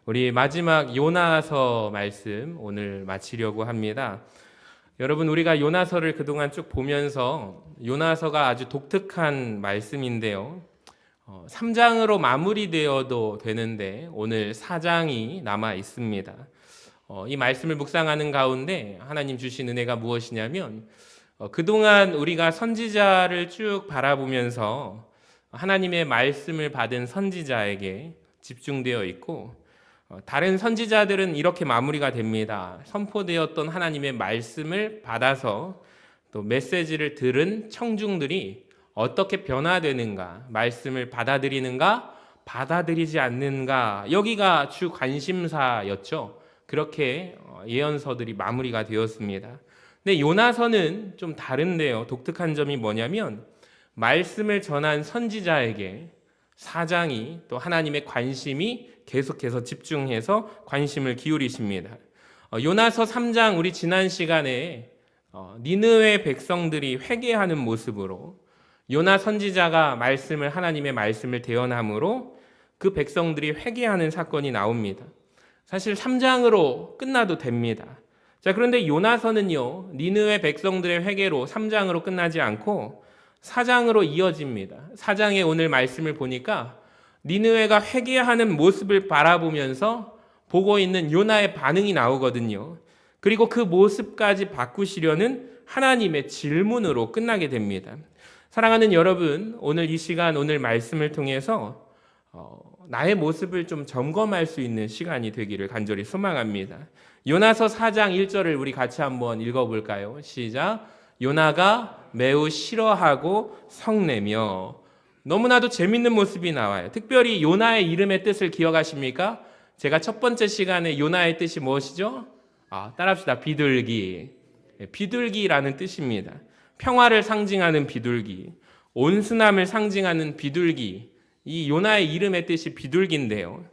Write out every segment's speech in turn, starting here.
우리 마지막 요나서 말씀 오늘 마치려고 합니다. 여러분, 우리가 요나서를 그동안 쭉 보면서 요나서가 아주 독특한 말씀인데요. 3장으로 마무리되어도 되는데 오늘 4장이 남아 있습니다. 이 말씀을 묵상하는 가운데 하나님 주신 은혜가 무엇이냐면 그동안 우리가 선지자를 쭉 바라보면서 하나님의 말씀을 받은 선지자에게 집중되어 있고 다른 선지자들은 이렇게 마무리가 됩니다. 선포되었던 하나님의 말씀을 받아서 또 메시지를 들은 청중들이 어떻게 변화되는가, 말씀을 받아들이는가, 받아들이지 않는가, 여기가 주 관심사였죠. 그렇게 예언서들이 마무리가 되었습니다. 근데 요나서는 좀 다른데요. 독특한 점이 뭐냐면 말씀을 전한 선지자에게 4장이 또 하나님의 관심이 계속해서 집중해서 관심을 기울이십니다. 요나서 3장 우리 지난 시간에 니느웨 백성들이 회개하는 모습으로 요나 선지자가 하나님의 말씀을 대언함으로 그 백성들이 회개하는 사건이 나옵니다. 사실 3장으로 끝나도 됩니다. 자, 그런데 요나서는요, 니느웨 백성들의 회개로 3장으로 끝나지 않고 4장으로 이어집니다. 4장의 오늘 말씀을 보니까 니느웨가 회개하는 모습을 바라보면서 보고 있는 요나의 반응이 나오거든요. 그리고 그 모습까지 바꾸시려는 하나님의 질문으로 끝나게 됩니다. 사랑하는 여러분, 오늘 이 시간, 오늘 말씀을 통해서 나의 모습을 좀 점검할 수 있는 시간이 되기를 간절히 소망합니다. 요나서 4장 1절을 우리 같이 한번 읽어볼까요? 시작. 요나가 매우 싫어하고 성내며. 너무나도 재밌는 모습이 나와요. 특별히 요나의 이름의 뜻을 기억하십니까? 제가 첫 번째 시간에 요나의 뜻이 무엇이죠? 따라합시다. 비둘기. 비둘기라는 뜻입니다. 평화를 상징하는 비둘기, 온순함을 상징하는 비둘기. 이 요나의 이름의 뜻이 비둘기인데요.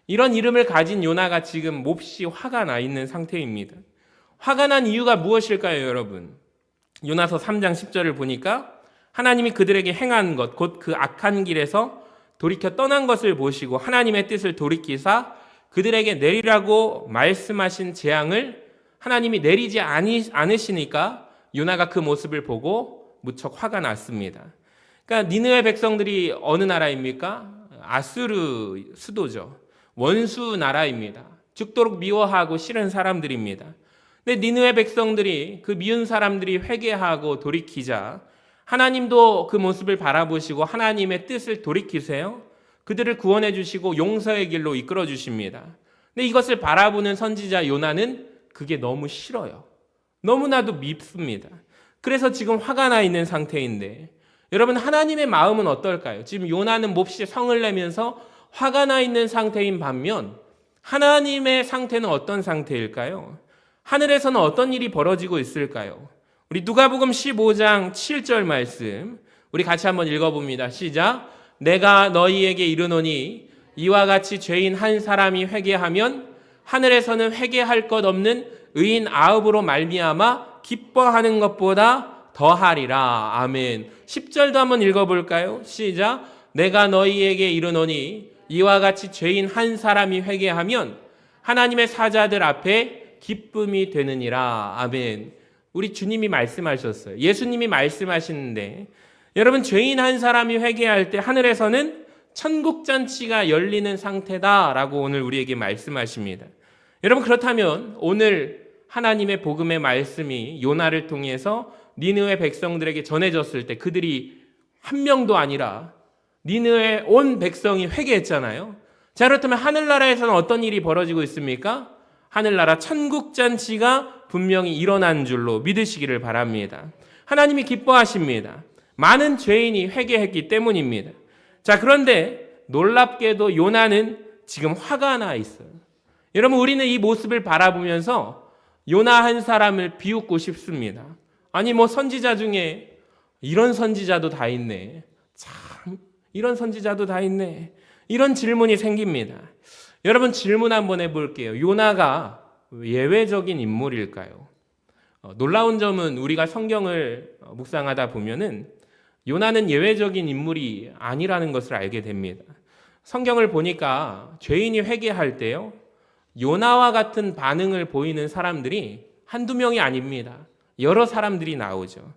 이런 이름을 가진 요나가 지금 몹시 화가 나 있는 상태입니다. 화가 난 이유가 무엇일까요, 여러분? 요나서 3장 10절을 보니까 하나님이 그들에게 행한 것, 곧 그 악한 길에서 돌이켜 떠난 것을 보시고 하나님의 뜻을 돌이키사 그들에게 내리라고 말씀하신 재앙을 하나님이 내리지 않으시니까 요나가 그 모습을 보고 무척 화가 났습니다. 그러니까 니느웨 백성들이 어느 나라입니까? 아수르 수도죠. 원수 나라입니다. 죽도록 미워하고 싫은 사람들입니다. 근데 니느웨 백성들이, 그 미운 사람들이 회개하고 돌이키자 하나님도 그 모습을 바라보시고 하나님의 뜻을 돌이키세요. 그들을 구원해 주시고 용서의 길로 이끌어 주십니다. 근데 이것을 바라보는 선지자 요나는 그게 너무 싫어요. 너무나도 밉습니다. 그래서 지금 화가 나 있는 상태인데 여러분, 하나님의 마음은 어떨까요? 지금 요나는 몹시 성을 내면서 화가 나 있는 상태인 반면 하나님의 상태는 어떤 상태일까요? 하늘에서는 어떤 일이 벌어지고 있을까요? 우리 누가복음 15장 7절 말씀 우리 같이 한번 읽어봅니다. 시작. 내가 너희에게 이르노니 이와 같이 죄인 한 사람이 회개하면 하늘에서는 회개할 것 없는 의인 9으로 말미암아 기뻐하는 것보다 더하리라. 아멘. 10절도 한번 읽어볼까요? 시작. 내가 너희에게 이르노니 이와 같이 죄인 한 사람이 회개하면 하나님의 사자들 앞에 기쁨이 되느니라. 아멘. 우리 주님이 말씀하셨어요. 예수님이 말씀하시는데 여러분, 죄인 한 사람이 회개할 때 하늘에서는 천국잔치가 열리는 상태다라고 오늘 우리에게 말씀하십니다. 여러분, 그렇다면 오늘 하나님의 복음의 말씀이 요나를 통해서 니느웨 백성들에게 전해졌을 때 그들이 한 명도 아니라 니느웨 온 백성이 회개했잖아요. 자, 그렇다면 하늘나라에서는 어떤 일이 벌어지고 있습니까? 하늘나라 천국잔치가 분명히 일어난 줄로 믿으시기를 바랍니다. 하나님이 기뻐하십니다. 많은 죄인이 회개했기 때문입니다. 자, 그런데 놀랍게도 요나는 지금 화가 나 있어요. 여러분, 우리는 이 모습을 바라보면서 요나 한 사람을 비웃고 싶습니다. 아니, 선지자 중에 이런 선지자도 다 있네. 참, 이런 선지자도 다 있네. 이런 질문이 생깁니다. 여러분, 질문 한번 해볼게요. 요나가 예외적인 인물일까요? 놀라운 점은 우리가 성경을 묵상하다 보면은 요나는 예외적인 인물이 아니라는 것을 알게 됩니다. 성경을 보니까 죄인이 회개할 때요, 요나와 같은 반응을 보이는 사람들이 한두 명이 아닙니다. 여러 사람들이 나오죠.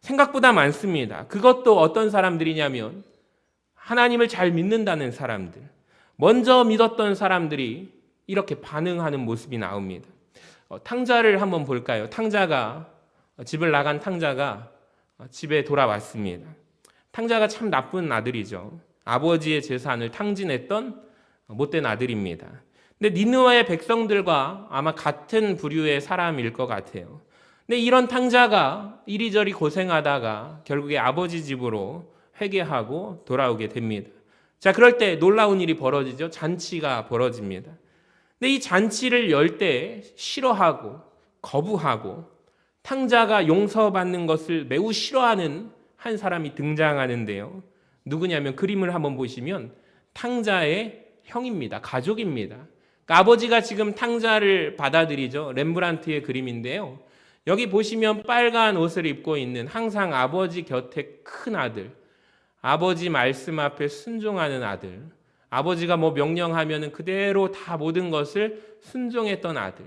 생각보다 많습니다. 그것도 어떤 사람들이냐면 하나님을 잘 믿는다는 사람들, 먼저 믿었던 사람들이 이렇게 반응하는 모습이 나옵니다. 탕자를 한번 볼까요? 집을 나간 탕자가 집에 돌아왔습니다. 탕자가 참 나쁜 아들이죠. 아버지의 재산을 탕진했던 못된 아들입니다. 근데 니느웨의 백성들과 아마 같은 부류의 사람일 것 같아요. 근데 이런 탕자가 이리저리 고생하다가 결국에 아버지 집으로 회개하고 돌아오게 됩니다. 자, 그럴 때 놀라운 일이 벌어지죠. 잔치가 벌어집니다. 근데 이 잔치를 열 때 싫어하고 거부하고 탕자가 용서받는 것을 매우 싫어하는 한 사람이 등장하는데요. 누구냐면 그림을 한번 보시면 탕자의 형입니다. 가족입니다. 그러니까 아버지가 지금 탕자를 받아들이죠. 렘브란트의 그림인데요. 여기 보시면 빨간 옷을 입고 있는 항상 아버지 곁에 큰 아들, 아버지 말씀 앞에 순종하는 아들, 아버지가 뭐 명령하면 그대로 다 모든 것을 순종했던 아들.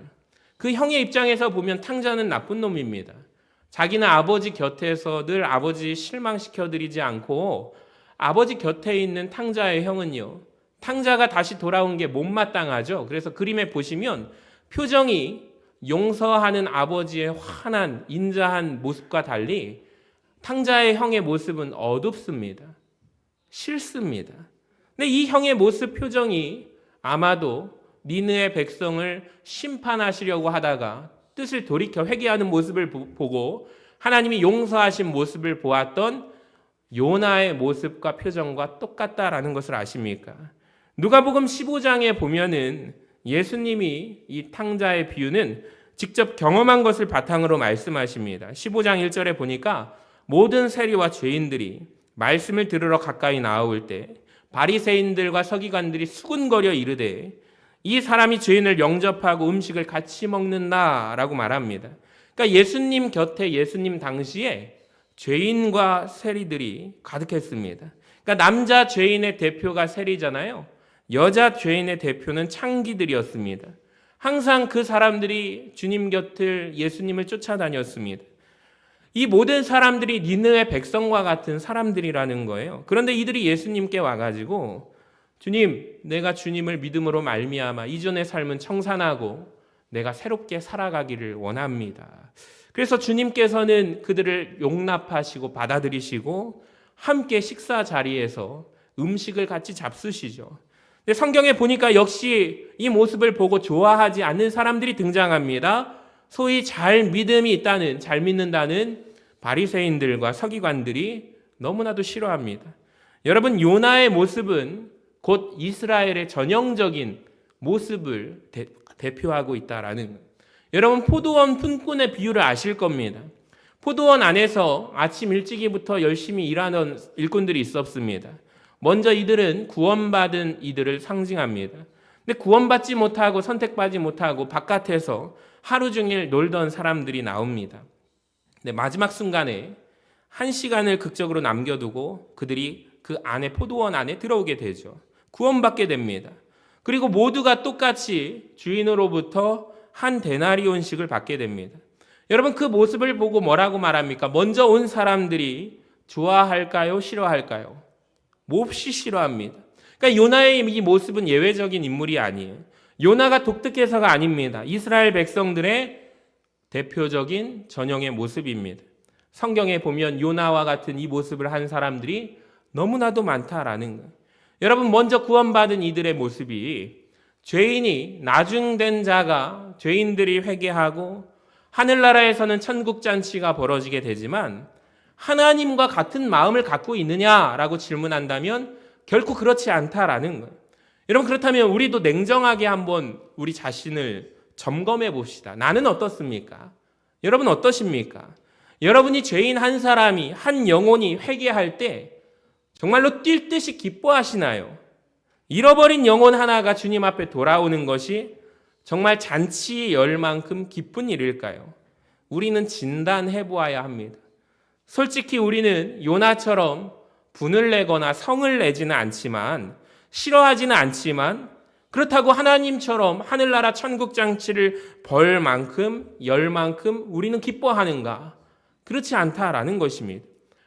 그 형의 입장에서 보면 탕자는 나쁜 놈입니다. 자기는 아버지 곁에서 늘 아버지 실망시켜드리지 않고 아버지 곁에 있는 탕자의 형은요, 탕자가 다시 돌아온 게 못마땅하죠. 그래서 그림에 보시면 표정이 용서하는 아버지의 환한 인자한 모습과 달리 탕자의 형의 모습은 어둡습니다. 싫습니다. 근데 이 형의 모습 표정이 아마도 니느의 백성을 심판하시려고 하다가 뜻을 돌이켜 회개하는 모습을 보고 하나님이 용서하신 모습을 보았던 요나의 모습과 표정과 똑같다라는 것을 아십니까? 누가복음 15장에 보면은 예수님이 이 탕자의 비유는 직접 경험한 것을 바탕으로 말씀하십니다. 15장 1절에 보니까 모든 세리와 죄인들이 말씀을 들으러 가까이 나아올 때 바리새인들과 서기관들이 수군거려 이르되 이 사람이 죄인을 영접하고 음식을 같이 먹는다라고 말합니다. 그러니까 예수님 곁에 예수님 당시에 죄인과 세리들이 가득했습니다. 그러니까 남자 죄인의 대표가 세리잖아요. 여자 죄인의 대표는 창기들이었습니다. 항상 그 사람들이 주님 곁을 예수님을 쫓아다녔습니다. 이 모든 사람들이 니느의 백성과 같은 사람들이라는 거예요. 그런데 이들이 예수님께 와가지고 주님, 내가 주님을 믿음으로 말미암아 이전의 삶은 청산하고 내가 새롭게 살아가기를 원합니다. 그래서 주님께서는 그들을 용납하시고 받아들이시고 함께 식사 자리에서 음식을 같이 잡수시죠. 근데 성경에 보니까 역시 이 모습을 보고 좋아하지 않는 사람들이 등장합니다. 소위 잘 믿는다는 바리새인들과 서기관들이 너무나도 싫어합니다. 여러분, 요나의 모습은 곧 이스라엘의 전형적인 모습을 대표하고 있다라는 거예요. 여러분, 포도원 품꾼의 비유를 아실 겁니다. 포도원 안에서 아침 일찍이부터 열심히 일하는 일꾼들이 있었습니다. 먼저 이들은 구원받은 이들을 상징합니다. 근데 구원받지 못하고 선택받지 못하고 바깥에서 하루 종일 놀던 사람들이 나옵니다. 근데 마지막 순간에 1시간을 극적으로 남겨두고 그들이 그 안에 포도원 안에 들어오게 되죠. 구원받게 됩니다. 그리고 모두가 똑같이 주인으로부터 한 데나리온씩을 받게 됩니다. 여러분, 그 모습을 보고 뭐라고 말합니까? 먼저 온 사람들이 좋아할까요? 싫어할까요? 몹시 싫어합니다. 그러니까 요나의 이 모습은 예외적인 인물이 아니에요. 요나가 독특해서가 아닙니다. 이스라엘 백성들의 대표적인 전형의 모습입니다. 성경에 보면 요나와 같은 이 모습을 한 사람들이 너무나도 많다라는 거예요. 여러분, 먼저 구원받은 이들의 모습이 죄인이 나중된 자가 죄인들이 회개하고 하늘나라에서는 천국잔치가 벌어지게 되지만 하나님과 같은 마음을 갖고 있느냐라고 질문한다면 결코 그렇지 않다라는 거예요. 여러분, 그렇다면 우리도 냉정하게 한번 우리 자신을 점검해 봅시다. 나는 어떻습니까? 여러분 어떠십니까? 여러분이 죄인 한 사람이, 한 영혼이 회개할 때 정말로 뛸 듯이 기뻐하시나요? 잃어버린 영혼 하나가 주님 앞에 돌아오는 것이 정말 잔치 열 만큼 기쁜 일일까요? 우리는 진단해 보아야 합니다. 솔직히 우리는 요나처럼 분을 내거나 성을 내지는 않지만, 싫어하지는 않지만, 그렇다고 하나님처럼 하늘나라 천국 장치를 벌 만큼 열 만큼 우리는 기뻐하는가? 그렇지 않다라는 것입니다.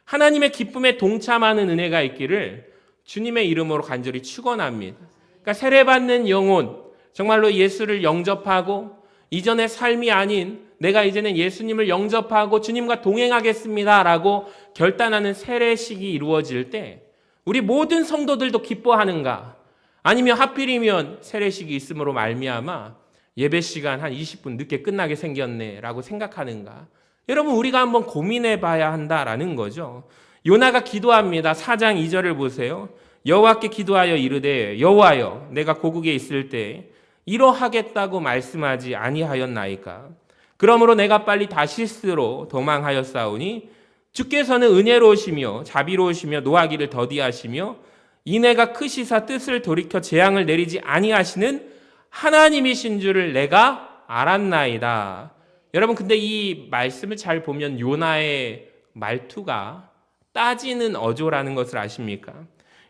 하나님의 기쁨에 동참하는 은혜가 있기를 주님의 이름으로 간절히 축원합니다. 그러니까 세례받는 영혼, 정말로 예수를 영접하고 이전의 삶이 아닌 내가 이제는 예수님을 영접하고 주님과 동행하겠습니다라고 결단하는 세례식이 이루어질 때 우리 모든 성도들도 기뻐하는가? 아니면 하필이면 세례식이 있음으로 말미암아 예배 시간 한 20분 늦게 끝나게 생겼네라고 생각하는가? 여러분, 우리가 한번 고민해 봐야 한다라는 거죠. 요나가 기도합니다. 4장 2절을 보세요. 여호와께 기도하여 이르되 여호와여 내가 고국에 있을 때 이러하겠다고 말씀하지 아니하였나이까? 그러므로 내가 빨리 다시스로 도망하였사오니 주께서는 은혜로우시며 자비로우시며 노하기를 더디하시며 이내가 크시사 뜻을 돌이켜 재앙을 내리지 아니하시는 하나님이신 줄을 내가 알았나이다. 여러분, 근데 이 말씀을 잘 보면 요나의 말투가 따지는 어조라는 것을 아십니까?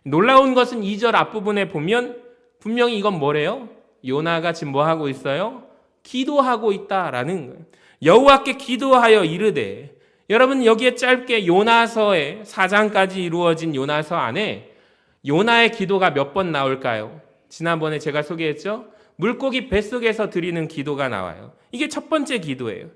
놀라운 것은 2절 앞부분에 보면 분명히 이건 뭐래요? 요나가 지금 뭐 하고 있어요? 기도하고 있다라는 거예요. 여호와께 기도하여 이르되, 여러분 여기에 짧게 요나서의 4장까지 이루어진 요나서 안에 요나의 기도가 몇 번 나올까요? 지난번에 제가 소개했죠? 물고기 뱃속에서 드리는 기도가 나와요. 이게 첫 번째 기도예요.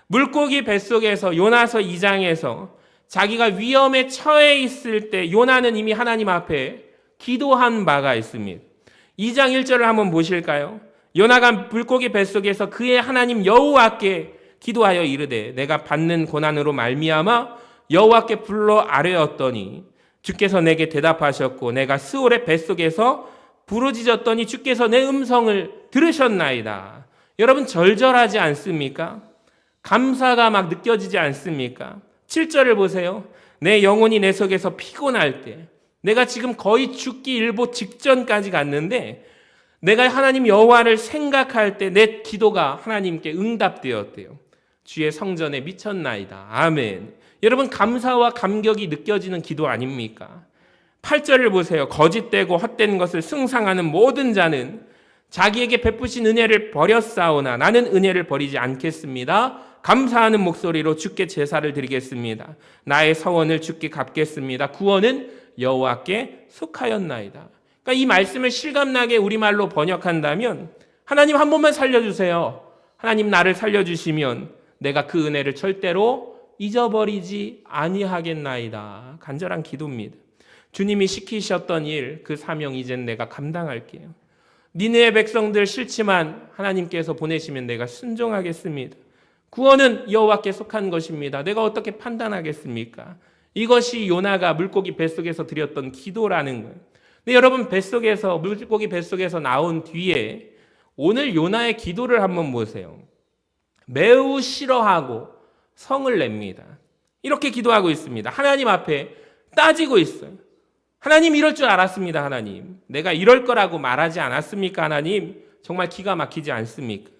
물고기 뱃속에서 요나서 2장에서 자기가 위험에 처해 있을 때 요나는 이미 하나님 앞에 기도한 바가 있습니다. 2장 1절을 한번 보실까요? 요나가 물고기 뱃속에서 그의 하나님 여호와께 기도하여 이르되 내가 받는 고난으로 말미암아 여호와께 불러 아뢰었더니 주께서 내게 대답하셨고 내가 스올의 뱃속에서 부르짖었더니 주께서 내 음성을 들으셨나이다. 여러분, 절절하지 않습니까? 감사가 막 느껴지지 않습니까? 7절을 보세요. 내 영혼이 내 속에서 피곤할 때, 내가 지금 거의 죽기 일보 직전까지 갔는데 내가 하나님 여호와를 생각할 때 내 기도가 하나님께 응답되었대요. 주의 성전에 미쳤나이다. 아멘. 여러분, 감사와 감격이 느껴지는 기도 아닙니까? 8절을 보세요. 거짓되고 헛된 것을 숭상하는 모든 자는 자기에게 베푸신 은혜를 버렸사오나 나는 은혜를 버리지 않겠습니다. 감사하는 목소리로 주께 제사를 드리겠습니다. 나의 서원을 주께 갚겠습니다. 구원은 여호와께 속하였나이다. 그러니까 이 말씀을 실감나게 우리말로 번역한다면 하나님 한 번만 살려주세요. 하나님 나를 살려주시면 내가 그 은혜를 절대로 잊어버리지 아니하겠나이다. 간절한 기도입니다. 주님이 시키셨던 일, 그 사명 이젠 내가 감당할게요. 니느웨 백성들 싫지만 하나님께서 보내시면 내가 순종하겠습니다. 구원은 여호와께 속한 것입니다. 내가 어떻게 판단하겠습니까? 이것이 요나가 물고기 뱃속에서 드렸던 기도라는 거예요. 근데 여러분, 물고기 뱃속에서 나온 뒤에 오늘 요나의 기도를 한번 보세요. 매우 싫어하고 성을 냅니다. 이렇게 기도하고 있습니다. 하나님 앞에 따지고 있어요. 하나님, 이럴 줄 알았습니다. 하나님, 내가 이럴 거라고 말하지 않았습니까? 하나님, 정말 기가 막히지 않습니까?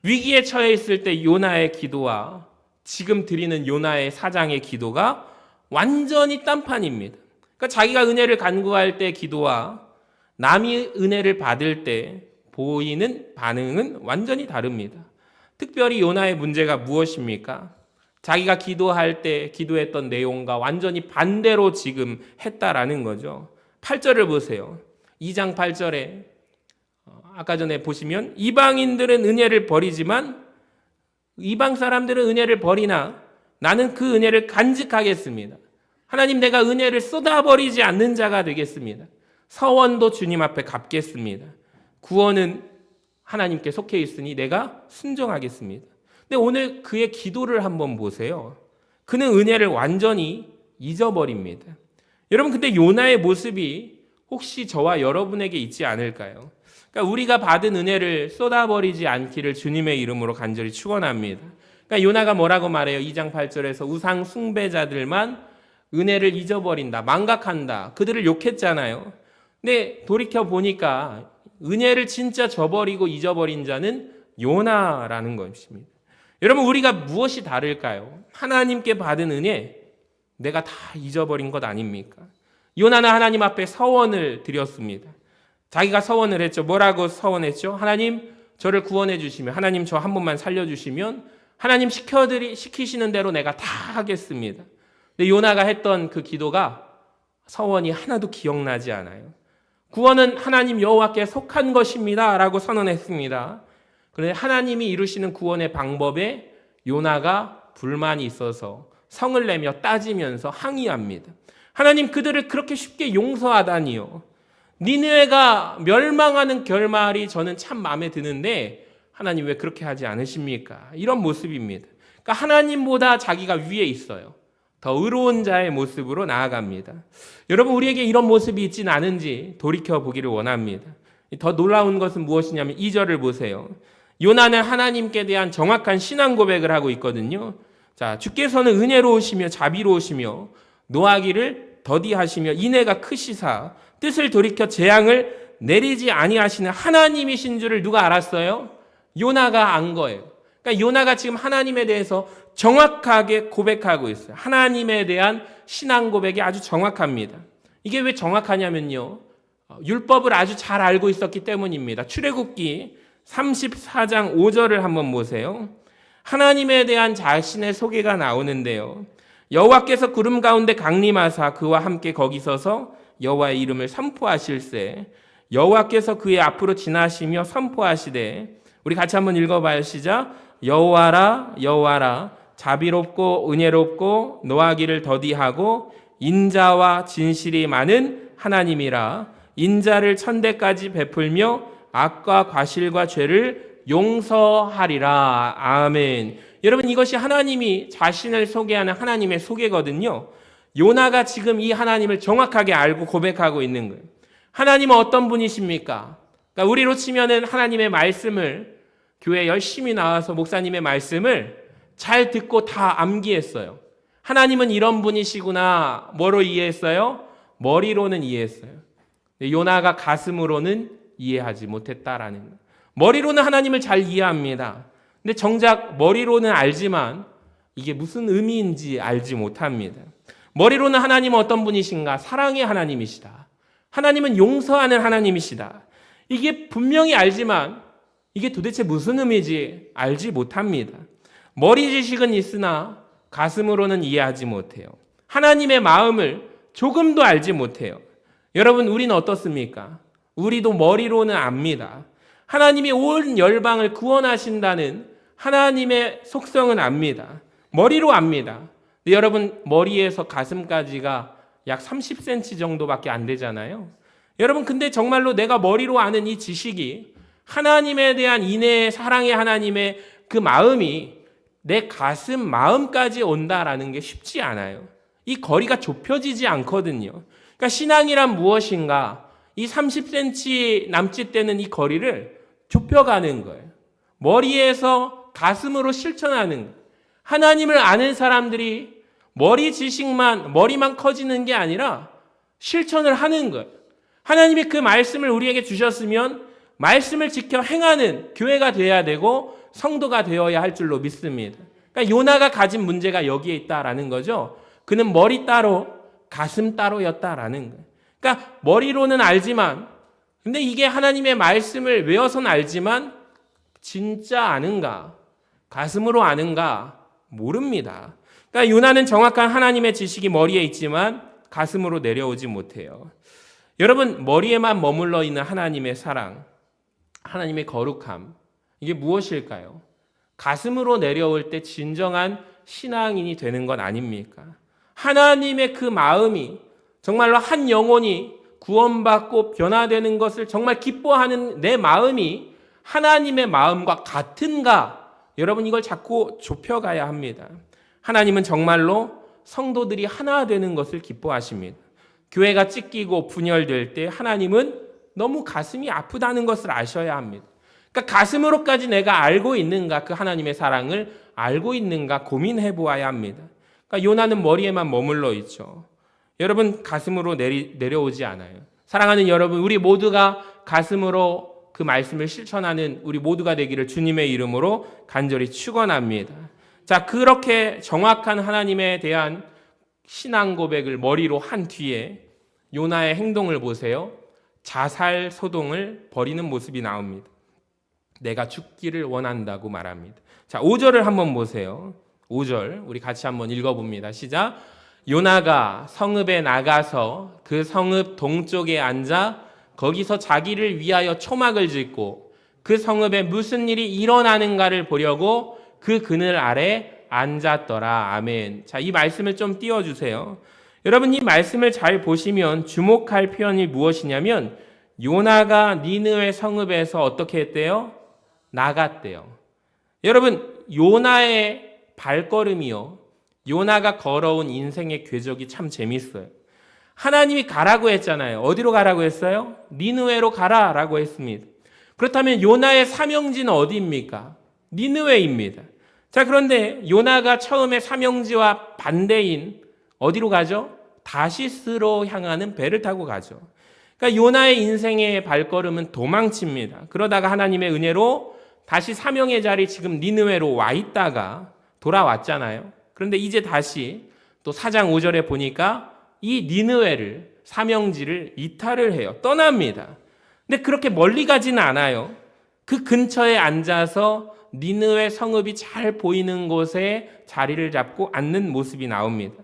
위기에 처해 있을 때 요나의 기도와 지금 드리는 요나의 4장의 기도가 완전히 딴판입니다. 그러니까 자기가 은혜를 간구할 때 기도와 남이 은혜를 받을 때 보이는 반응은 완전히 다릅니다. 특별히 요나의 문제가 무엇입니까? 자기가 기도할 때 기도했던 내용과 완전히 반대로 지금 했다라는 거죠. 8절을 보세요. 2장 8절에 아까 전에 보시면 이방인들은 은혜를 버리지만 이방 사람들은 은혜를 버리나 나는 그 은혜를 간직하겠습니다. 하나님, 내가 은혜를 쏟아버리지 않는 자가 되겠습니다. 서원도 주님 앞에 갚겠습니다. 구원은 하나님께 속해 있으니 내가 순종하겠습니다. 근데 오늘 그의 기도를 한번 보세요. 그는 은혜를 완전히 잊어버립니다. 여러분, 근데 요나의 모습이 혹시 저와 여러분에게 있지 않을까요? 그러니까 우리가 받은 은혜를 쏟아버리지 않기를 주님의 이름으로 간절히 축원합니다. 그러니까 요나가 뭐라고 말해요? 2장 8절에서 우상 숭배자들만 은혜를 잊어버린다, 망각한다. 그들을 욕했잖아요. 근데 돌이켜 보니까 은혜를 진짜 저버리고 잊어버린 자는 요나라는 것입니다. 여러분, 우리가 무엇이 다를까요? 하나님께 받은 은혜, 내가 다 잊어버린 것 아닙니까? 요나는 하나님 앞에 서원을 드렸습니다. 자기가 서원을 했죠. 뭐라고 서원했죠? 하나님 저를 구원해 주시면, 하나님 저 한 번만 살려주시면 하나님 시키시는 대로 내가 다 하겠습니다. 근데 요나가 했던 그 기도가 서원이 하나도 기억나지 않아요. 구원은 하나님 여호와께 속한 것입니다 라고 선언했습니다. 그런데 하나님이 이루시는 구원의 방법에 요나가 불만이 있어서 성을 내며 따지면서 항의합니다. 하나님 그들을 그렇게 쉽게 용서하다니요. 니느웨가 멸망하는 결말이 저는 참 마음에 드는데 하나님 왜 그렇게 하지 않으십니까? 이런 모습입니다. 그러니까 하나님보다 자기가 위에 있어요. 더 의로운 자의 모습으로 나아갑니다. 여러분 우리에게 이런 모습이 있지는 않은지 돌이켜보기를 원합니다. 더 놀라운 것은 무엇이냐면 2절을 보세요. 요나는 하나님께 대한 정확한 신앙 고백을 하고 있거든요. 자, 주께서는 은혜로우시며 자비로우시며 노하기를 더디하시며 인애가 크시사 뜻을 돌이켜 재앙을 내리지 아니하시는 하나님이신 줄을 누가 알았어요? 요나가 안 거예요. 그러니까 요나가 지금 하나님에 대해서 정확하게 고백하고 있어요. 하나님에 대한 신앙 고백이 아주 정확합니다. 이게 왜 정확하냐면요. 율법을 아주 잘 알고 있었기 때문입니다. 출애굽기 34장 5절을 한번 보세요. 하나님에 대한 자신의 소개가 나오는데요. 여호와께서 구름 가운데 강림하사 그와 함께 거기 서서 여호와의 이름을 선포하실세 여호와께서 그의 앞으로 지나시며 선포하시되 우리 같이 한번 읽어봐요. 시작. 여호와라 여호와라 자비롭고 은혜롭고 노하기를 더디하고 인자와 진실이 많은 하나님이라 인자를 천대까지 베풀며 악과 과실과 죄를 용서하리라. 아멘. 여러분 이것이 하나님이 자신을 소개하는 하나님의 소개거든요. 요나가 지금 이 하나님을 정확하게 알고 고백하고 있는 거예요. 하나님은 어떤 분이십니까? 그러니까 우리로 치면은 하나님의 말씀을 교회 열심히 나와서 목사님의 말씀을 잘 듣고 다 암기했어요. 하나님은 이런 분이시구나. 뭐로 이해했어요? 머리로는 이해했어요. 요나가 가슴으로는 이해하지 못했다라는 거예요. 머리로는 하나님을 잘 이해합니다. 근데 정작 머리로는 알지만 이게 무슨 의미인지 알지 못합니다. 머리로는 하나님은 어떤 분이신가? 사랑의 하나님이시다. 하나님은 용서하는 하나님이시다. 이게 분명히 알지만 이게 도대체 무슨 의미인지 알지 못합니다. 머리 지식은 있으나 가슴으로는 이해하지 못해요. 하나님의 마음을 조금도 알지 못해요. 여러분 우리는 어떻습니까? 우리도 머리로는 압니다. 하나님이 온 열방을 구원하신다는 하나님의 속성은 압니다. 머리로 압니다. 근데 여러분 머리에서 가슴까지가 약 30cm 정도밖에 안 되잖아요. 여러분 근데 정말로 내가 머리로 아는 이 지식이 하나님에 대한 인애의 사랑의 하나님의 그 마음이 내 가슴 마음까지 온다라는 게 쉽지 않아요. 이 거리가 좁혀지지 않거든요. 그러니까 신앙이란 무엇인가? 이 30cm 남짓되는 이 거리를 좁혀가는 거예요. 머리에서 가슴으로 실천하는 거예요. 하나님을 아는 사람들이 머리만 커지는 게 아니라 실천을 하는 거예요. 하나님이 그 말씀을 우리에게 주셨으면 말씀을 지켜 행하는 교회가 되어야 되고 성도가 되어야 할 줄로 믿습니다. 그러니까 요나가 가진 문제가 여기에 있다라는 거죠. 그는 머리 따로 가슴 따로였다라는 거예요. 그러니까 머리로는 알지만 근데 이게 하나님의 말씀을 외워서는 알지만 진짜 아는가? 가슴으로 아는가? 모릅니다. 그러니까 요나는 정확한 하나님의 지식이 머리에 있지만 가슴으로 내려오지 못해요. 여러분 머리에만 머물러 있는 하나님의 사랑, 하나님의 거룩함 이게 무엇일까요? 가슴으로 내려올 때 진정한 신앙인이 되는 건 아닙니까? 하나님의 그 마음이 정말로 한 영혼이 구원받고 변화되는 것을 정말 기뻐하는 내 마음이 하나님의 마음과 같은가? 여러분 이걸 자꾸 좁혀가야 합니다. 하나님은 정말로 성도들이 하나 되는 것을 기뻐하십니다. 교회가 찢기고 분열될 때 하나님은 너무 가슴이 아프다는 것을 아셔야 합니다. 그러니까 가슴으로까지 내가 알고 있는가? 그 하나님의 사랑을 알고 있는가? 고민해 보아야 합니다. 그러니까 요나는 머리에만 머물러 있죠. 여러분 가슴으로 내려오지 않아요. 사랑하는 여러분, 우리 모두가 가슴으로 그 말씀을 실천하는 우리 모두가 되기를 주님의 이름으로 간절히 축원합니다. 자, 그렇게 정확한 하나님에 대한 신앙 고백을 머리로 한 뒤에 요나의 행동을 보세요. 자살 소동을 벌이는 모습이 나옵니다. 내가 죽기를 원한다고 말합니다. 자, 5절을 한번 보세요. 5절 우리 같이 한번 읽어봅니다. 시작. 요나가 성읍에 나가서 그 성읍 동쪽에 앉아 거기서 자기를 위하여 초막을 짓고 그 성읍에 무슨 일이 일어나는가를 보려고 그 그늘 아래 앉았더라. 아멘. 자, 이 말씀을 좀 띄워주세요. 여러분, 이 말씀을 잘 보시면 주목할 표현이 무엇이냐면 요나가 니느웨 성읍에서 어떻게 했대요? 나갔대요. 여러분, 요나의 발걸음이요, 요나가 걸어온 인생의 궤적이 참 재밌어요. 하나님이 가라고 했잖아요. 어디로 가라고 했어요? 니느웨로 가라라고 했습니다. 그렇다면 요나의 사명지는 어디입니까? 니느웨입니다. 자, 그런데 요나가 처음에 사명지와 반대인 어디로 가죠? 다시스로 향하는 배를 타고 가죠. 그러니까 요나의 인생의 발걸음은 도망칩니다. 그러다가 하나님의 은혜로 다시 사명의 자리, 지금 니느웨로 와 있다가 돌아왔잖아요. 그런데 이제 다시 또 4장 5절에 보니까 이 니느웨를, 사명지를 이탈을 해요. 떠납니다. 근데 그렇게 멀리 가지는 않아요. 그 근처에 앉아서 니느웨 성읍이 잘 보이는 곳에 자리를 잡고 앉는 모습이 나옵니다.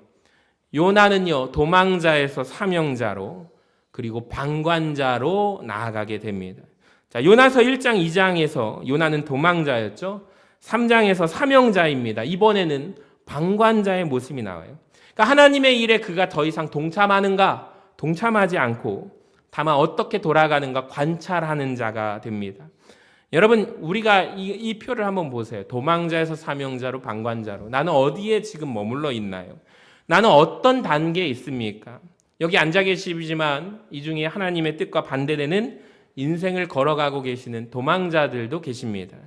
요나는요, 도망자에서 사명자로, 그리고 방관자로 나아가게 됩니다. 자, 요나서 1장 2장에서 요나는 도망자였죠. 3장에서 사명자입니다. 이번에는 방관자의 모습이 나와요. 그러니까 하나님의 일에 그가 더 이상 동참하는가? 동참하지 않고 다만 어떻게 돌아가는가 관찰하는 자가 됩니다. 여러분, 우리가 이 표를 한번 보세요. 도망자에서 사명자로, 방관자로. 나는 어디에 지금 머물러 있나요? 나는 어떤 단계에 있습니까? 여기 앉아 계시지만 이 중에 하나님의 뜻과 반대되는 인생을 걸어가고 계시는 도망자들도 계십니다.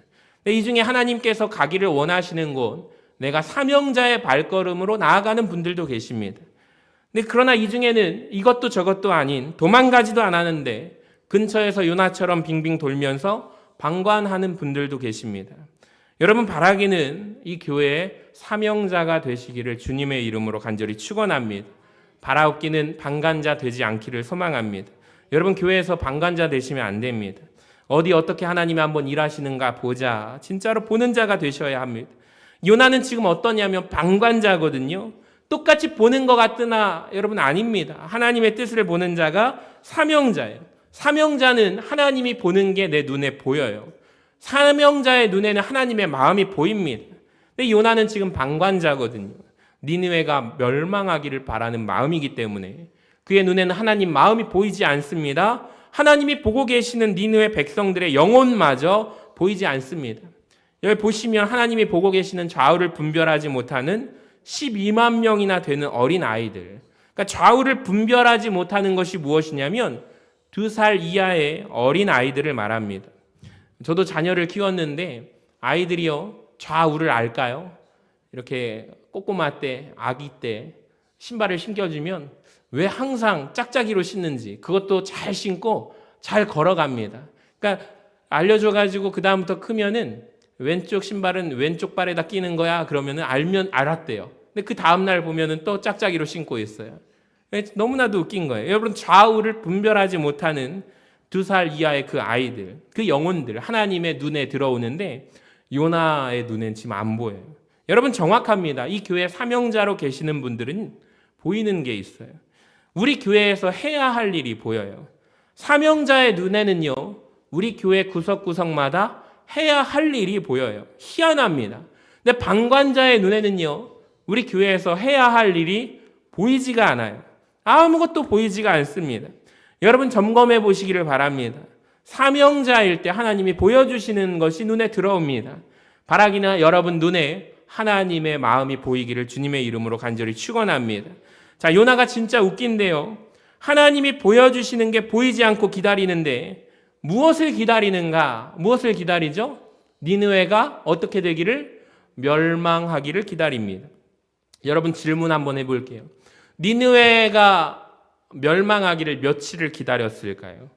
이 중에 하나님께서 가기를 원하시는 곳, 내가 사명자의 발걸음으로 나아가는 분들도 계십니다. 근데 그러나 이 중에는 이것도 저것도 아닌, 도망가지도 않았는데 근처에서 요나처럼 빙빙 돌면서 방관하는 분들도 계십니다. 여러분, 바라기는 이 교회의 사명자가 되시기를 주님의 이름으로 간절히 축원합니다. 바라옵기는 방관자 되지 않기를 소망합니다. 여러분, 교회에서 방관자 되시면 안 됩니다. 어디 어떻게 하나님이 한번 일하시는가 보자, 진짜로 보는 자가 되셔야 합니다. 요나는 지금 어떠냐면 방관자거든요. 똑같이 보는 것 같으나 여러분 아닙니다. 하나님의 뜻을 보는 자가 사명자예요. 사명자는 하나님이 보는 게 내 눈에 보여요. 사명자의 눈에는 하나님의 마음이 보입니다. 근데 요나는 지금 방관자거든요. 니느웨가 멸망하기를 바라는 마음이기 때문에 그의 눈에는 하나님 마음이 보이지 않습니다. 하나님이 보고 계시는 니느웨 백성들의 영혼마저 보이지 않습니다. 여기 보시면 하나님이 보고 계시는 좌우를 분별하지 못하는 12만 명이나 되는 어린 아이들. 그러니까 좌우를 분별하지 못하는 것이 무엇이냐면 2살 이하의 어린 아이들을 말합니다. 저도 자녀를 키웠는데 아이들이요, 좌우를 알까요? 이렇게 꼬꼬마 때, 아기 때 신발을 신겨주면 왜 항상 짝짝이로 신는지, 그것도 잘 신고 잘 걸어갑니다. 그러니까 알려줘가지고 그 다음부터 크면은 왼쪽 신발은 왼쪽 발에다 끼는 거야. 그러면은 알았대요. 근데 그 다음날 보면은 또 짝짝이로 신고 있어요. 너무나도 웃긴 거예요. 여러분, 좌우를 분별하지 못하는 2살 이하의 그 아이들, 그 영혼들, 하나님의 눈에 들어오는데 요나의 눈엔 지금 안 보여요. 여러분, 정확합니다. 이 교회 사명자로 계시는 분들은 보이는 게 있어요. 우리 교회에서 해야 할 일이 보여요. 사명자의 눈에는요, 우리 교회 구석구석마다 해야 할 일이 보여요. 희한합니다. 근데 방관자의 눈에는요, 우리 교회에서 해야 할 일이 보이지가 않아요. 아무것도 보이지가 않습니다. 여러분, 점검해 보시기를 바랍니다. 사명자일 때 하나님이 보여주시는 것이 눈에 들어옵니다. 바라기나 여러분 눈에 하나님의 마음이 보이기를 주님의 이름으로 간절히 축원합니다. 자, 요나가 진짜 웃긴데요. 하나님이 보여주시는 게 보이지 않고 기다리는데 무엇을 기다리는가? 무엇을 기다리죠? 니느웨가 어떻게 되기를? 멸망하기를 기다립니다. 여러분, 질문 한번 해볼게요. 니느웨가 멸망하기를 며칠을 기다렸을까요?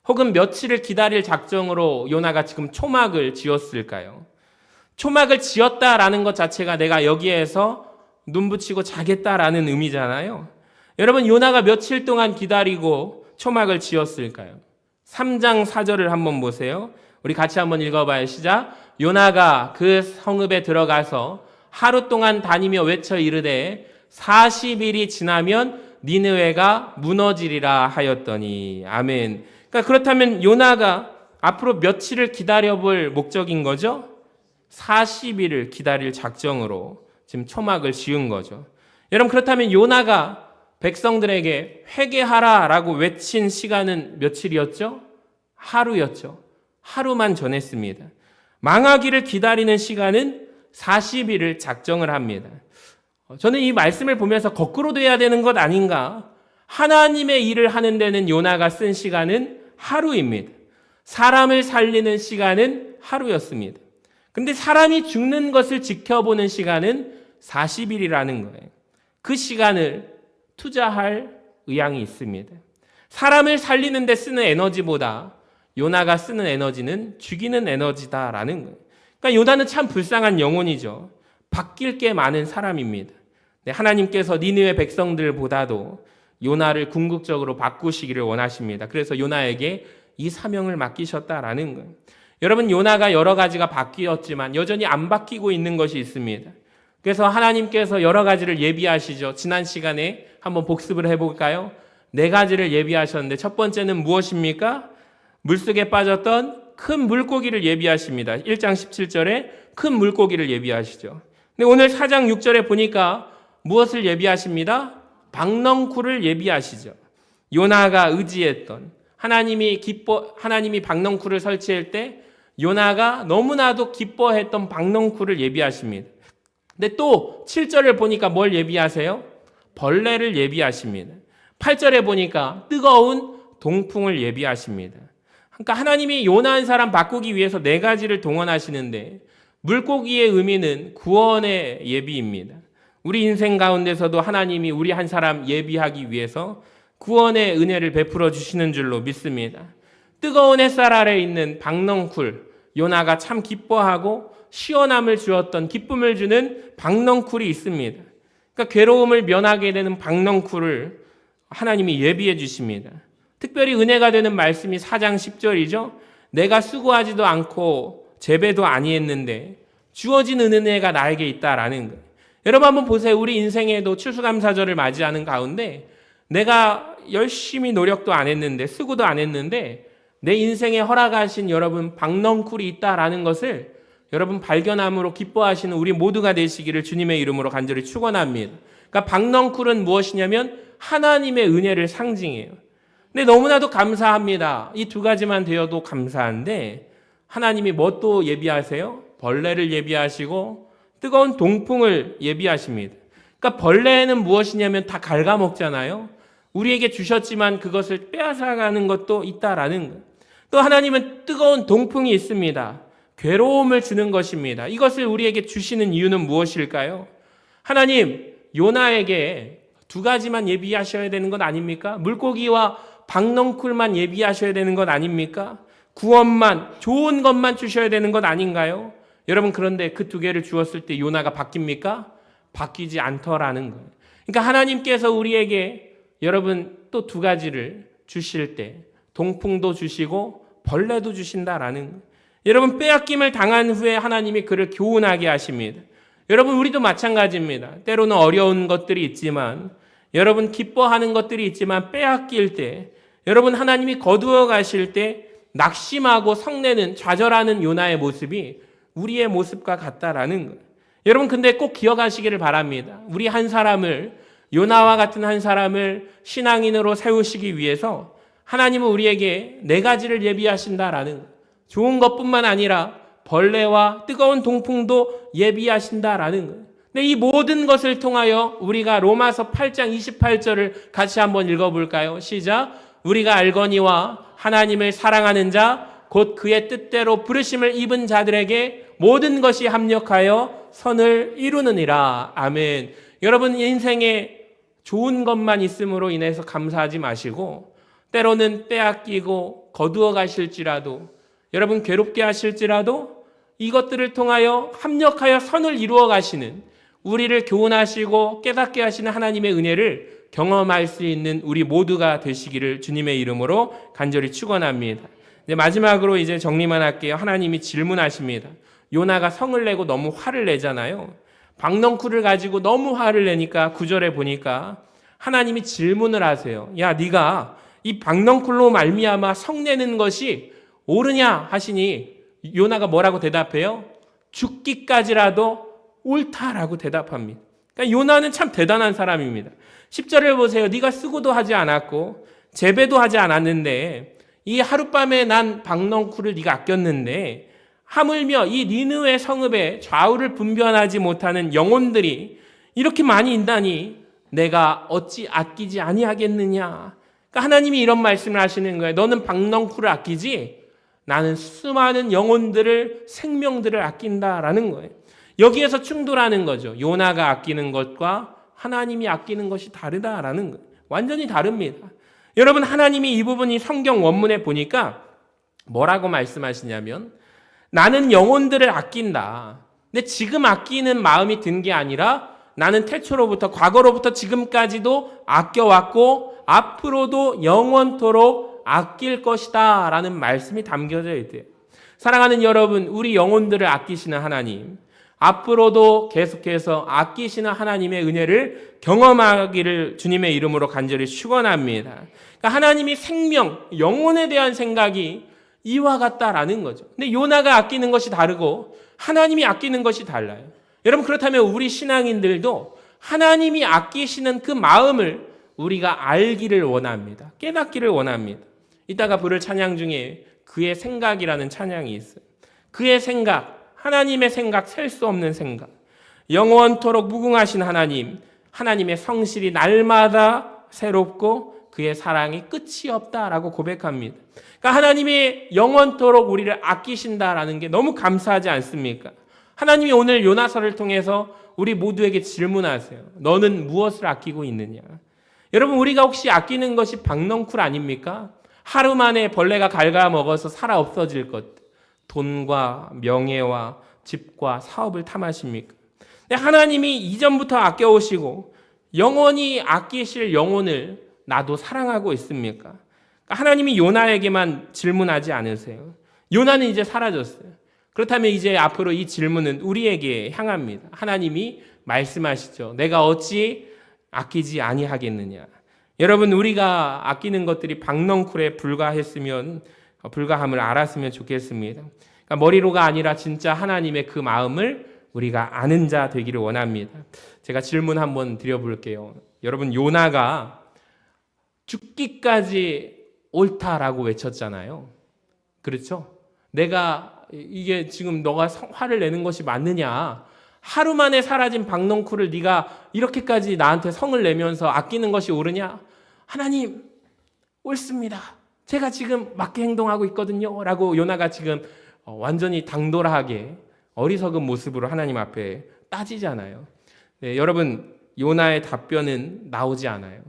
혹은 며칠을 기다릴 작정으로 요나가 지금 초막을 지었을까요? 초막을 지었다라는 것 자체가 내가 여기에서 눈 붙이고 자겠다라는 의미잖아요. 여러분, 요나가 며칠 동안 기다리고 초막을 지었을까요? 3장 4절을 한번 보세요. 우리 같이 한번 읽어봐요. 시작. 요나가 그 성읍에 들어가서 하루 동안 다니며 외쳐 이르되 40일이 지나면 니느웨가 무너지리라 하였더니. 아멘. 그러니까 그렇다면 요나가 앞으로 며칠을 기다려볼 목적인 거죠? 40일을 기다릴 작정으로 지금 초막을 지은 거죠. 여러분, 그렇다면 요나가 백성들에게 회개하라라고 외친 시간은 며칠이었죠? 하루였죠. 하루만 전했습니다. 망하기를 기다리는 시간은 40일을 작정을 합니다. 저는 이 말씀을 보면서 거꾸로 돼야 되는 것 아닌가? 하나님의 일을 하는 데는 요나가 쓴 시간은 하루입니다. 사람을 살리는 시간은 하루였습니다. 근데 사람이 죽는 것을 지켜보는 시간은 40일이라는 거예요. 그 시간을 투자할 의향이 있습니다. 사람을 살리는 데 쓰는 에너지보다 요나가 쓰는 에너지는 죽이는 에너지다라는 거예요. 그러니까 요나는 참 불쌍한 영혼이죠. 바뀔 게 많은 사람입니다. 하나님께서 니느웨 백성들보다도 요나를 궁극적으로 바꾸시기를 원하십니다. 그래서 요나에게 이 사명을 맡기셨다라는 거예요. 여러분, 요나가 여러 가지가 바뀌었지만 여전히 안 바뀌고 있는 것이 있습니다. 그래서 하나님께서 여러 가지를 예비하시죠. 지난 시간에 한번 복습을 해볼까요? 4가지를 예비하셨는데 첫 번째는 무엇입니까? 물속에 빠졌던 큰 물고기를 예비하십니다. 1장 17절에 큰 물고기를 예비하시죠. 근데 오늘 4장 6절에 보니까 무엇을 예비하십니다? 박넝쿨을 예비하시죠. 요나가 의지했던 하나님이 박넝쿨을 설치할 때 요나가 너무나도 기뻐했던 박넝쿨을 예비하십니다. 근데 또 7절을 보니까 뭘 예비하세요? 벌레를 예비하십니다. 8절에 보니까 뜨거운 동풍을 예비하십니다. 그러니까 하나님이 요나 한 사람 바꾸기 위해서 4가지를 동원하시는데 물고기의 의미는 구원의 예비입니다. 우리 인생 가운데서도 하나님이 우리 한 사람 예비하기 위해서 구원의 은혜를 베풀어 주시는 줄로 믿습니다. 뜨거운 햇살 아래 있는 박넝쿨, 요나가 참 기뻐하고 시원함을 주었던 기쁨을 주는 박넝쿨이 있습니다. 그러니까 괴로움을 면하게 되는 박넝쿨을 하나님이 예비해 주십니다. 특별히 은혜가 되는 말씀이 4장 10절이죠. 내가 수고하지도 않고 재배도 아니했는데 주어진 은혜가 나에게 있다라는 거예요. 여러분 한번 보세요. 우리 인생에도 추수감사절을 맞이하는 가운데 내가 열심히 노력도 안 했는데 수고도 안 했는데 내 인생에 허락하신 여러분 박넝쿨이 있다라는 것을 여러분 발견함으로 기뻐하시는 우리 모두가 되시기를 주님의 이름으로 간절히 축원합니다. 그러니까 박넝쿨은 무엇이냐면 하나님의 은혜를 상징해요. 근데 너무나도 감사합니다. 이 2가지만 되어도 감사한데 하나님이 뭐 또 예비하세요? 벌레를 예비하시고 뜨거운 동풍을 예비하십니다. 그러니까 벌레는 무엇이냐면 다 갉아먹잖아요. 우리에게 주셨지만 그것을 빼앗아가는 것도 있다라는 거예요. 또 하나님은 뜨거운 동풍이 있습니다. 괴로움을 주는 것입니다. 이것을 우리에게 주시는 이유는 무엇일까요? 하나님, 요나에게 2가지만 예비하셔야 되는 것 아닙니까? 물고기와 박넝쿨만 예비하셔야 되는 것 아닙니까? 구원만, 좋은 것만 주셔야 되는 것 아닌가요? 여러분, 그런데 그 2개를 주었을 때 요나가 바뀝니까? 바뀌지 않더라는 거예요. 그러니까 하나님께서 우리에게 여러분 또 2가지를 주실 때 동풍도 주시고 벌레도 주신다라는 거예요. 여러분, 빼앗김을 당한 후에 하나님이 그를 교훈하게 하십니다. 여러분, 우리도 마찬가지입니다. 때로는 어려운 것들이 있지만 여러분 기뻐하는 것들이 있지만 빼앗길 때 여러분 하나님이 거두어 가실 때 낙심하고 성내는 좌절하는 요나의 모습이 우리의 모습과 같다라는 거예요. 여러분, 근데 꼭 기억하시기를 바랍니다. 우리 한 사람을, 요나와 같은 한 사람을 신앙인으로 세우시기 위해서 하나님은 우리에게 4가지를 예비하신다라는 거예요. 좋은 것뿐만 아니라 벌레와 뜨거운 동풍도 예비하신다라는 거예요. 근데 이 모든 것을 통하여 우리가 로마서 8장 28절을 같이 한번 읽어볼까요? 시작. 우리가 알거니와 하나님을 사랑하는 자 곧 그의 뜻대로 부르심을 입은 자들에게 모든 것이 합력하여 선을 이루느니라. 아멘. 여러분, 인생에 좋은 것만 있음으로 인해서 감사하지 마시고 때로는 빼앗기고 거두어 가실지라도 여러분 괴롭게 하실지라도 이것들을 통하여 합력하여 선을 이루어 가시는 우리를 교훈하시고 깨닫게 하시는 하나님의 은혜를 경험할 수 있는 우리 모두가 되시기를 주님의 이름으로 간절히 축원합니다. 이제 마지막으로 이제 정리만 할게요. 하나님이 질문하십니다. 요나가 성을 내고 너무 화를 내잖아요. 박넝쿨을 가지고 너무 화를 내니까 9절에 보니까 하나님이 질문을 하세요. 야, 네가 이 박넝쿨로 말미암아 성내는 것이 옳으냐 하시니 요나가 뭐라고 대답해요? 죽기까지라도 옳다라고 대답합니다. 그러니까 요나는 참 대단한 사람입니다. 10절을 보세요. 네가 쓰고도 하지 않았고 재배도 하지 않았는데 이 하룻밤에 난 박넝쿨을 네가 아꼈는데 하물며 이 니느웨 성읍에 좌우를 분별하지 못하는 영혼들이 이렇게 많이 있다니 내가 어찌 아끼지 아니하겠느냐. 그러니까 하나님이 이런 말씀을 하시는 거예요. 너는 박넝쿨을 아끼지 나는 수많은 영혼들을 생명들을 아낀다라는 거예요. 여기에서 충돌하는 거죠. 요나가 아끼는 것과 하나님이 아끼는 것이 다르다라는 거예요. 완전히 다릅니다. 여러분, 하나님이 이 부분이 성경 원문에 보니까 뭐라고 말씀하시냐면 나는 영혼들을 아낀다. 근데 지금 아끼는 마음이 든 게 아니라 나는 태초로부터 과거로부터 지금까지도 아껴왔고 앞으로도 영원토록 아낄 것이다 라는 말씀이 담겨져 있대요. 사랑하는 여러분, 우리 영혼들을 아끼시는 하나님, 앞으로도 계속해서 아끼시는 하나님의 은혜를 경험하기를 주님의 이름으로 간절히 축원합니다. 그러니까 하나님이 생명, 영혼에 대한 생각이 이와 같다라는 거죠. 근데 요나가 아끼는 것이 다르고 하나님이 아끼는 것이 달라요. 여러분, 그렇다면 우리 신앙인들도 하나님이 아끼시는 그 마음을 우리가 알기를 원합니다. 깨닫기를 원합니다. 이따가 부를 찬양 중에 그의 생각이라는 찬양이 있어요. 그의 생각, 하나님의 생각, 셀 수 없는 생각. 영원토록 무궁하신 하나님, 하나님의 성실이 날마다 새롭고 그의 사랑이 끝이 없다라고 고백합니다. 그러니까 하나님이 영원토록 우리를 아끼신다라는 게 너무 감사하지 않습니까? 하나님이 오늘 요나서를 통해서 우리 모두에게 질문하세요. 너는 무엇을 아끼고 있느냐? 여러분, 우리가 혹시 아끼는 것이 박넝쿨 아닙니까? 하루 만에 벌레가 갉아먹어서 살아 없어질 것, 돈과 명예와 집과 사업을 탐하십니까? 근데 하나님이 이전부터 아껴오시고 영원히 아끼실 영혼을 나도 사랑하고 있습니까? 하나님이 요나에게만 질문하지 않으세요. 요나는 이제 사라졌어요. 그렇다면 이제 앞으로 이 질문은 우리에게 향합니다. 하나님이 말씀하시죠. 내가 어찌 아끼지 아니하겠느냐. 여러분, 우리가 아끼는 것들이 박넝쿨에 불과함을 알았으면 좋겠습니다. 그러니까 머리로가 아니라 진짜 하나님의 그 마음을 우리가 아는 자 되기를 원합니다. 제가 질문 한번 드려볼게요. 여러분, 요나가 죽기까지 옳다라고 외쳤잖아요. 그렇죠? 내가 이게 지금 너가 화를 내는 것이 맞느냐? 하루 만에 사라진 박넝쿨을 네가 이렇게까지 나한테 성을 내면서 아끼는 것이 옳으냐? 하나님, 옳습니다. 제가 지금 맞게 행동하고 있거든요. 라고 요나가 지금 완전히 당돌하게 어리석은 모습으로 하나님 앞에 따지잖아요. 네, 여러분, 요나의 답변은 나오지 않아요.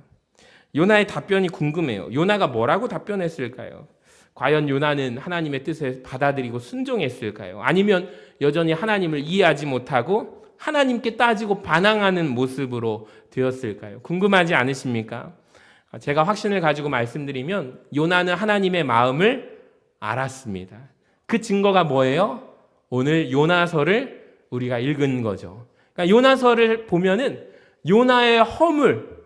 요나의 답변이 궁금해요. 요나가 뭐라고 답변했을까요? 과연 요나는 하나님의 뜻을 받아들이고 순종했을까요? 아니면 여전히 하나님을 이해하지 못하고 하나님께 따지고 반항하는 모습으로 되었을까요? 궁금하지 않으십니까? 제가 확신을 가지고 말씀드리면 요나는 하나님의 마음을 알았습니다. 그 증거가 뭐예요? 오늘 요나서를 우리가 읽은 거죠. 그러니까 요나서를 보면은 요나의 허물,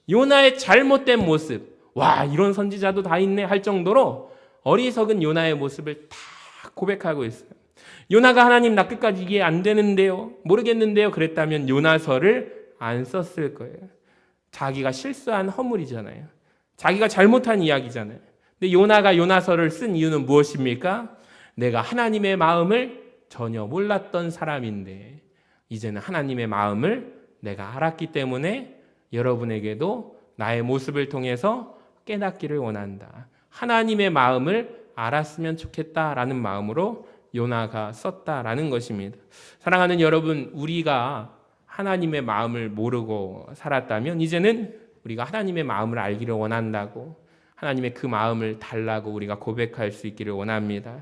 요나의 잘못된 모습, 와, 이런 선지자도 다 있네 할 정도로 어리석은 요나의 모습을 다 고백하고 있어요. 요나가 하나님 나 끝까지 이해 안 되는데요, 모르겠는데요 그랬다면 요나서를 안 썼을 거예요. 자기가 실수한 허물이잖아요. 자기가 잘못한 이야기잖아요. 근데 요나가 요나서를 쓴 이유는 무엇입니까? 내가 하나님의 마음을 전혀 몰랐던 사람인데 이제는 하나님의 마음을 내가 알았기 때문에 여러분에게도 나의 모습을 통해서 깨닫기를 원한다. 하나님의 마음을 알았으면 좋겠다라는 마음으로 요나가 썼다라는 것입니다. 사랑하는 여러분, 우리가 하나님의 마음을 모르고 살았다면 이제는 우리가 하나님의 마음을 알기를 원한다고, 하나님의 그 마음을 달라고 우리가 고백할 수 있기를 원합니다.